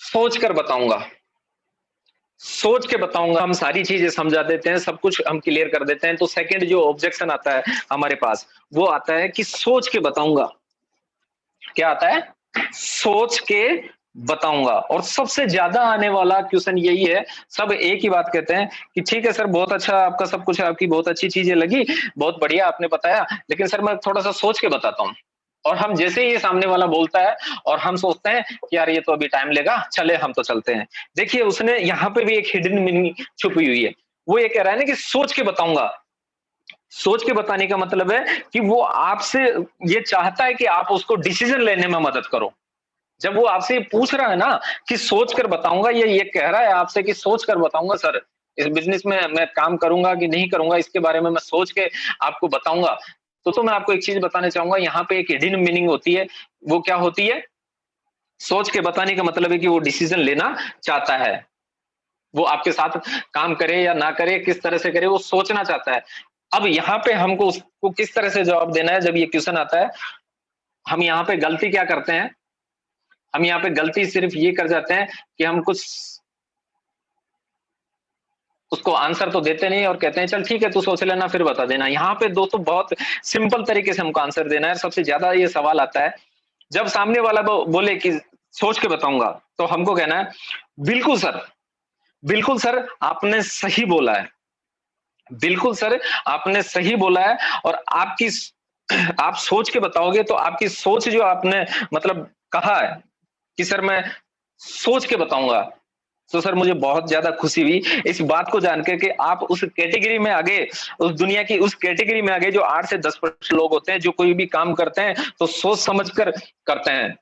सोच कर बताऊंगा। सोच के बताऊंगा, हम सारी चीजें समझा देते हैं, सब कुछ हम क्लियर कर देते हैं। तो सेकंड जो ऑब्जेक्शन आता है हमारे पास, वो आता है कि सोच के बताऊंगा। क्या आता है? सोच के बताऊंगा। और सबसे ज्यादा आने वाला क्वेश्चन यही है, सब एक ही बात कहते हैं कि ठीक है सर, बहुत अच्छा आपका सब कुछ, आपकी बहुत अच्छी चीजें लगी, बहुत बढ़िया आपने बताया, लेकिन सर मैं थोड़ा सा सोच के बताता हूँ। और हम जैसे ही ये सामने वाला बोलता है और हम सोचते हैं कि यार ये तो अभी टाइम लेगा, चले हम तो चलते हैं। देखिए उसने यहाँ पे भी एक हिडन मीनिंग छुपी हुई है। वो ये कह रहा है ना कि सोच के बताऊंगा। सोच के बताने का मतलब है कि वो आपसे ये चाहता है कि आप उसको डिसीजन लेने में मदद करो। जब वो आपसे ये पूछ रहा है ना कि सोच कर बताऊंगा, ये कह रहा है आपसे कि सोच कर बताऊंगा सर, इस बिजनेस में मैं काम करूंगा कि नहीं करूंगा, इसके बारे में मैं सोच के आपको बताऊंगा। तो मैं आपको एक चीज बताना चाहूंगा, यहाँ पे एक हिडन मीनिंग होती है। वो क्या होती है? सोच के बताने का मतलब है कि वो डिसीजन लेना चाहता है। वो आपके साथ काम करे या ना करे, किस तरह से करे, वो सोचना चाहता है। अब यहाँ पे हमको उसको किस तरह से जवाब देना है जब ये क्वेश्चन आता है? हम यहाँ पे गलती क्या करते हैं? हम यहाँ पे गलती सिर्फ ये कर जाते हैं कि हम कुछ उसको आंसर तो देते नहीं और कहते हैं चल ठीक है तू सोच लेना फिर बता देना। यहाँ पे दोस्तों बहुत सिंपल तरीके से हमको आंसर देना है। सबसे ज्यादा ये सवाल आता है जब सामने वाला बोले कि सोच के बताऊंगा, तो हमको कहना है बिल्कुल सर, बिल्कुल सर आपने सही बोला है, बिल्कुल सर आपने सही बोला है। और आपकी आप सोच के बताओगे तो आपकी सोच जो आपने मतलब कहा है कि सर मैं सोच के बताऊंगा, तो सर मुझे बहुत ज्यादा खुशी हुई इस बात को जानकर कि आप उस कैटेगरी में आगे, उस दुनिया की उस कैटेगरी में आगे जो 8 से 10% लोग होते हैं जो कोई भी काम करते हैं तो सोच समझ कर करते हैं।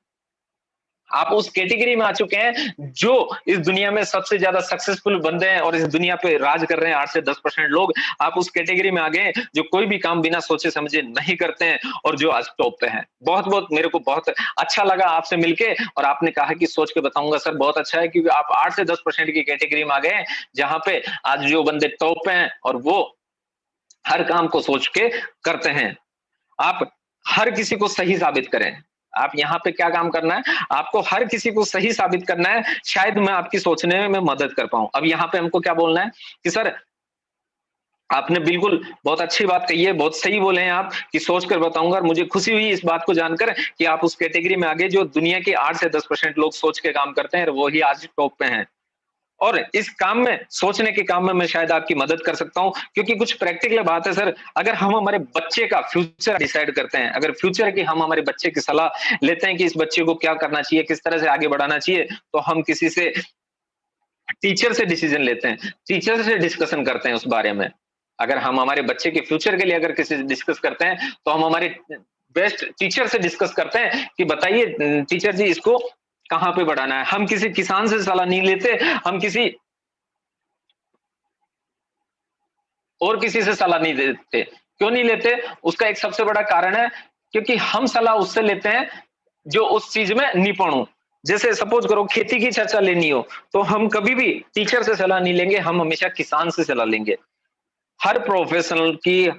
आप उस कैटेगरी में आ चुके हैं जो इस दुनिया में सबसे ज्यादा सक्सेसफुल बंदे हैं और इस दुनिया पे राज कर रहे हैं 8 से 10% लोग। आप उस कैटेगरी में आ गए जो कोई भी काम बिना सोचे समझे नहीं करते हैं और जो आज टॉप पे हैं। बहुत-बहुत मेरे को बहुत अच्छा लगा आपसे मिलके और आपने कहा कि सोच के बताऊंगा सर, बहुत अच्छा है क्योंकि आप 8 से 10% की कैटेगरी में आ गए हैं जहां पे आज जो बंदे टॉप पे हैं और वो हर काम को सोच के करते हैं। आप हर किसी को सही साबित करें। आप यहाँ पे क्या काम करना है? आपको हर किसी को सही साबित करना है, शायद मैं आपकी सोचने में मदद कर पाऊँ। अब यहाँ पे हमको क्या बोलना है कि सर आपने बिल्कुल बहुत अच्छी बात कही है, बहुत सही बोले हैं आप कि सोच कर बताऊँगा और मुझे खुशी हुई इस बात को जानकर कि आप उस कैटेगरी में आ गए जो दुनिया के 8 से 10% लोग सोच के काम करते हैं और वो ही आज टॉप पे हैं। और इस काम में, सोचने के काम में मैं शायद आपकी मदद कर सकता हूँ क्योंकि कुछ प्रैक्टिकल बात है सर, अगर हम हमारे बच्चे का फ्यूचर डिसाइड करते हैं, अगर फ्यूचर की हम हमारे बच्चे की सलाह लेते हैं कि इस बच्चे को क्या करना चाहिए, किस तरह से आगे बढ़ाना चाहिए, तो हम किसी से टीचर से डिसीजन लेते हैं, टीचर से डिस्कशन करते हैं उस बारे में। अगर हम हमारे बच्चे के फ्यूचर के लिए अगर किसी से डिस्कस करते हैं, तो हम हमारे बेस्ट टीचर से डिस्कस करते हैं कि बताइए टीचर जी इसको कहाँ पे बढ़ाना है। हम किसी किसान से सलाह नहीं लेते, हम किसी और किसी से सलाह नहीं लेते। क्यों नहीं लेते? उसका एक सबसे बड़ा कारण है क्योंकि हम सलाह उससे लेते हैं जो उस चीज में निपुण हो। जैसे सपोज करो खेती की चर्चा लेनी हो, तो हम कभी भी टीचर से सलाह नहीं लेंगे, हम हमेशा किसान से सलाह लेंगे। हर प्रोफेशनल की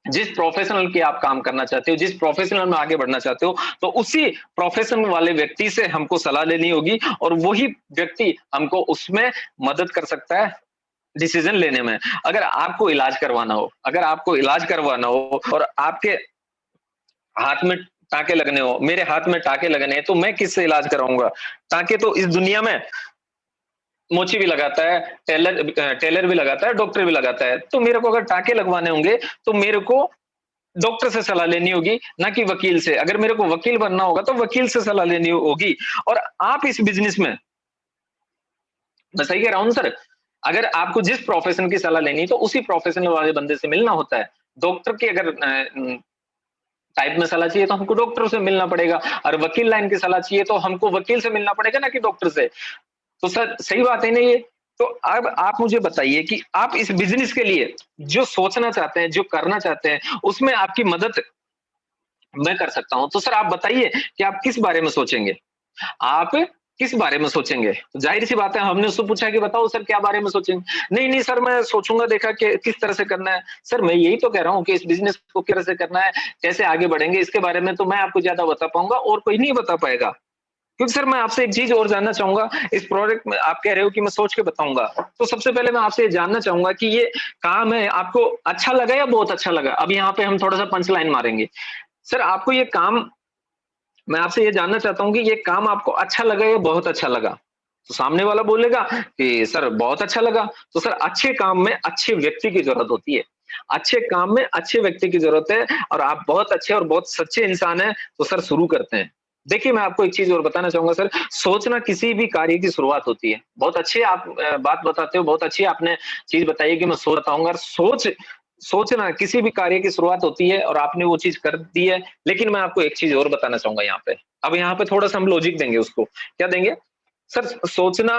जिस प्रोफेशनल की आप काम करना चाहते हो, जिस प्रोफेशनल में आगे बढ़ना चाहते हो, तो उसी प्रोफेशन वाले व्यक्ति से हमको सलाह लेनी होगी और वही व्यक्ति हमको उसमें मदद कर सकता है डिसीजन लेने में। अगर आपको इलाज करवाना हो, अगर आपको इलाज करवाना हो और आपके हाथ में टाँके लगने हो, मेरे हाथ में टाँके लगने हैं, तो मैं किससे इलाज कराऊँगा? टाँके तो इस दुनिया में मोची भी लगाता है, टेलर भी लगाता है, डॉक्टर भी लगाता है। तो मेरे को अगर टाँके लगवाने होंगे, तो मेरे को डॉक्टर से सलाह लेनी होगी, ना कि वकील से। अगर मेरे को वकील बनना होगा, तो वकील से सलाह लेनी होगी। और आप इस बिज़नेस में मैं सही कह रहा हूँ ना सर? अगर आपको जिस प्रोफ़ेशन की सलाह लेनी है, तो उसी प्रोफ़ेशन वाले बंदे से मिलना होता है। डॉक्टर की अगर टाइप में सलाह चाहिए, तो हमको डॉक्टर से मिलना पड़ेगा और वकील लाइन की सलाह चाहिए, तो हमको वकील से मिलना पड़ेगा, ना कि डॉक्टर से। तो सर सही बात है ना ये? तो अब आप मुझे बताइए कि आप इस बिज़नेस के लिए जो सोचना चाहते हैं, जो करना चाहते हैं, उसमें आपकी मदद मैं कर सकता हूँ। तो सर आप बताइए कि आप किस बारे में सोचेंगे? आप किस बारे में सोचेंगे? तो ज़ाहिर-सी बात है हमने उससे पूछा कि बताओ सर क्या बारे में सोचेंगे? नहीं, नहीं सर मैं सोचूँगा देखा कि किस तरह से करना है। सर मैं यही तो कह रहा हूँ कि इस बिज़नेस को किस तरह से करना है, कैसे आगे बढ़ेंगे इसके बारे में तो मैं आपको ज़्यादा बता पाऊँगा और कोई नहीं बता पाएगा। क्योंकि सर मैं आपसे एक चीज़ और जानना चाहूँगा, इस प्रोजेक्ट में आप कह रहे हो कि मैं सोच के बताऊँगा। तो सबसे पहले मैं आपसे ये जानना चाहूँगा कि ये काम है आपको अच्छा लगा या बहुत अच्छा लगा? अब यहाँ पे हम थोड़ा-सा पंच लाइन मारेंगे। सर आपको ये काम मैं आपसे ये जानना चाहता हूँ कि ये काम आपको अच्छा लगा या बहुत अच्छा लगा? तो सामने वाला बोलेगा कि सर बहुत अच्छा लगा। तो सर अच्छे काम में अच्छे व्यक्ति की ज़रूरत होती है। अच्छे काम में अच्छे व्यक्ति की ज़रूरत है और आप बहुत अच्छे और बहुत सच्चे इंसान हैं, तो सर शुरू करते हैं। देखिए, मैं आपको एक चीज़ और बताना चाहूँगा सर, सोचना किसी भी कार्य की शुरुआत होती है। बहुत अच्छी आप बात बताते हो, बहुत अच्छी आपने चीज़ बताई कि मैं सोच बताऊँगा और सोचना किसी भी कार्य की शुरुआत होती है और आपने वो चीज़ कर दी है। लेकिन मैं आपको एक चीज़ और बताना चाहूँगा यहाँ पे। अब यहाँ पे थोड़ा-सा हम लॉजिक देंगे उसको। क्या देंगे? सर सोचना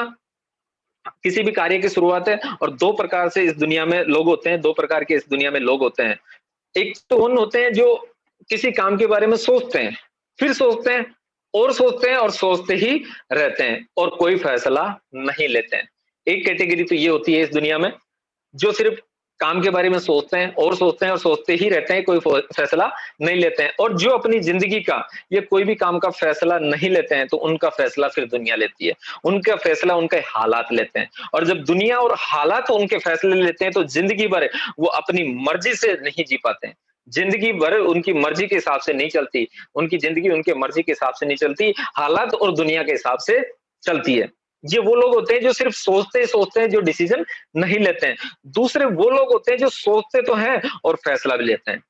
किसी भी कार्य की शुरुआत है और 2 प्रकार से इस दुनिया में लोग होते हैं, 2 प्रकार के इस दुनिया में लोग होते हैं। एक तो उन होते हैं जो किसी काम के बारे में सोचते हैं, फिर सोचते हैं और सोचते हैं और सोचते ही रहते हैं और कोई फैसला नहीं लेते हैं। एक कैटेगरी तो ये होती है इस दुनिया में जो सिर्फ काम के बारे में सोचते हैं और सोचते हैं और सोचते ही रहते हैं, कोई फैसला नहीं लेते हैं और जो अपनी ज़िंदगी का या कोई भी काम का फैसला नहीं लेते हैं, तो उनका फैसला फिर दुनिया लेती है। उनका फैसला उनके हालात लेते हैं और जब दुनिया और हालात उनके फैसले लेते हैं, तो ज़िंदगी भर वो अपनी मर्ज़ी से नहीं जी पाते हैं। ज़िंदगी भर उनकी मर्ज़ी के हिसाब से नहीं चलती, उनकी ज़िंदगी उनके मर्ज़ी के हिसाब से नहीं चलती, हालात और दुनिया के हिसाब से चलती है। ये वो लोग होते हैं जो सिर्फ सोचते ही सोचते हैं, जो डिसीज़न नहीं लेते हैं। दूसरे वो लोग होते हैं जो सोचते तो हैं और फैसला भी लेते हैं।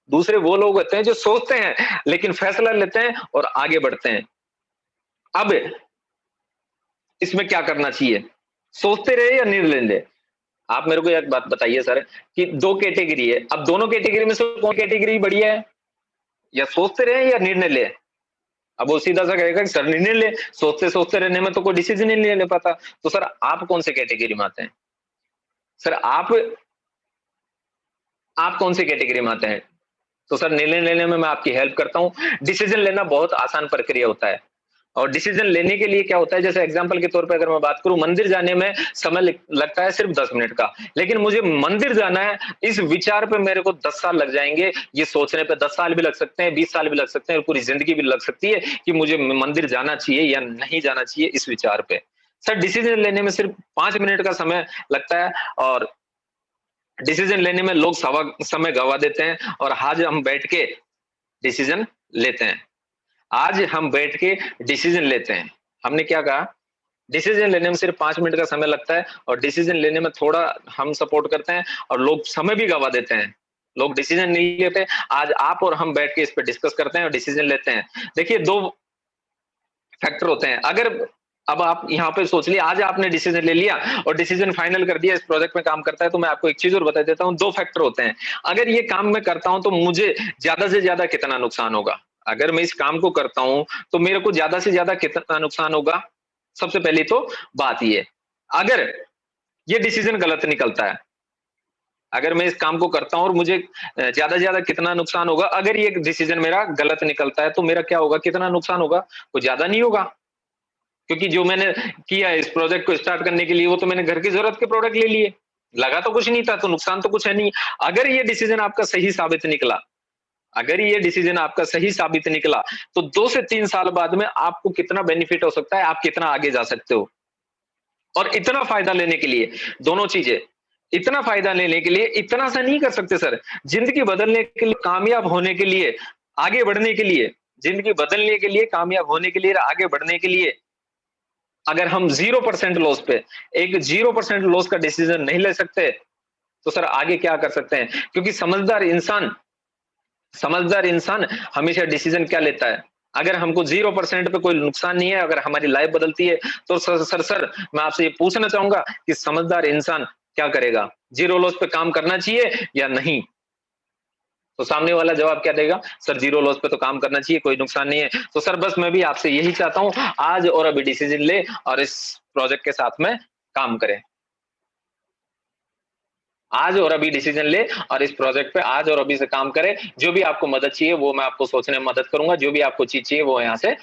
दूसरे वो लोग होते हैं जो सोचते हैं लेकिन फैसला लेते हैं और आगे बढ़ते हैं। अब इसमें क्या करना चाहिए? सोचते रहे या निर्णय लें? आप मेरे को एक बात बताइए सर कि 2 कैटेगरी है। अब दोनों कैटेगरी में से कौन कैटेगरी बढ़िया है? या सोचते रहें या निर्णय लें? अब वो सीधा-सा कहेगा कि सर निर्णय लें, सोचते-सोचते रहने में तो कोई डिसीज़न ही नहीं ले पाता। तो सर आप कौन से कैटेगरी में आते हैं? सर आप कौन सी कैटेगरी में आते हैं? तो सर निर्णय लेने में मैं आपकी हेल्प करता हूँ। डिसीज़न लेना बहुत आसान प्रक्रिया होता है और डिसीज़न लेने के लिए क्या होता है जैसे एग्ज़ाम्पल के तौर पे अगर मैं बात करूँ मंदिर जाने में समय लगता है सिर्फ़ 10 मिनट का। लेकिन मुझे मंदिर जाना है इस विचार पे मेरे को 10 साल लग जाएँगे, ये सोचने पे 10 साल भी लग सकते हैं, 20 साल भी लग सकते हैं और पूरी ज़िंदगी भी लग सकती है कि मुझे मंदिर जाना चाहिए या नहीं जाना चाहिए इस विचार पे। सर डिसीज़न लेने में सिर्फ़ 5 मिनट का समय लगता है और डिसीज़न लेने में लोग सवा समय गँवा देते हैं और आज हम बैठ के डिसीज़न लेते हैं। आज हम बैठ के डिसीज़न लेते हैं। हमने क्या कहा? डिसीज़न लेने में सिर्फ़ 5 मिनट का समय लगता है और डिसीज़न लेने में थोड़ा हम सपोर्ट करते हैं और लोग समय भी गँवा देते हैं। लोग डिसीज़न नहीं लेते। आज आप और हम बैठ के इस पे डिस्कस करते हैं और डिसीज़न लेते हैं। देखिए 2 फैक्टर होते हैं। अगर अब आप यहाँ पे सोच लिया आज आपने डिसीज़न ले लिया और डिसीज़न फाइनल कर दिया इस प्रोजेक्ट में काम करता है तो मैं आपको एक चीज़ और बता देता हूँ 2 फैक्टर होते हैं। अगर ये काम मैं करता हूँ तो मुझे ज़्यादा से ज़्यादा कितना नुकसान होगा? अगर मैं इस काम को करता हूँ तो मेरे को ज़्यादा से ज़्यादा कितना नुकसान होगा? सबसे पहली तो बात ये। अगर ये डिसीज़न गलत निकलता है, अगर मैं इस काम को करता हूँ और मुझे ज़्यादा से ज़्यादा कितना नुकसान होगा? अगर ये डिसीज़न मेरा गलत निकलता है तो मेरा क्या होगा? कितना नुकसान होगा? कुछ ज़्यादा नहीं होगा। क्योंकि जो मैंने किया है इस प्रोजेक्ट को स्टार्ट करने के लिए वो तो मैंने घर की ज़रूरत के प्रोडक्ट ले लिए। लगा तो कुछ नहीं था, तो नुकसान तो कुछ है नहीं। अगर ये डिसीज़न आपका सही साबित निकला अगर ये डिसीज़न आपका सही साबित निकला, तो 2 से 3 साल बाद में आपको कितना बेनिफिट हो सकता है, आप कितना आगे जा सकते हो। और इतना फ़ायदा लेने के लिए दोनों चीज़ें, इतना फ़ायदा लेने के लिए इतना सा नहीं कर सकते सर। ज़िंदगी बदलने के लिए, कामयाब होने के लिए, आगे बढ़ने के लिए, ज़िंदगी बदलने के लिए, कामयाब होने के लिए, आगे बढ़ने के लिए अगर हम 0% लॉस पे एक 0% लॉस का डिसीजन नहीं ले सकते, तो सर आगे क्या कर सकते हैं? क्योंकि समझदार इंसान हमेशा डिसीजन क्या लेता है? अगर हमको 0% पे कोई नुकसान नहीं है, अगर हमारी लाइफ बदलती है, तो सर मैं आपसे ये पूछना चाहूँगा कि समझदार इंसान क्या करेगा? 0 लॉस पे काम करना चाहिए या नहीं? तो सामने वाला जवाब क्या देगा? सर 0 लॉस पे तो काम करना चाहिए, कोई नुकसान नहीं है। तो सर बस मैं भी आपसे यही चाहता हूँ, आज और अभी डिसीजन लें और इस प्रोजेक्ट के साथ में काम करें। आज और अभी डिसीजन लें और इस प्रोजेक्ट पे आज और अभी से काम करें। जो भी आपको मदद चाहिए, वो मैं आपको सोचने में मदद करूँगा। जो भी आपको चीज़ चाहिए, वो यहाँ से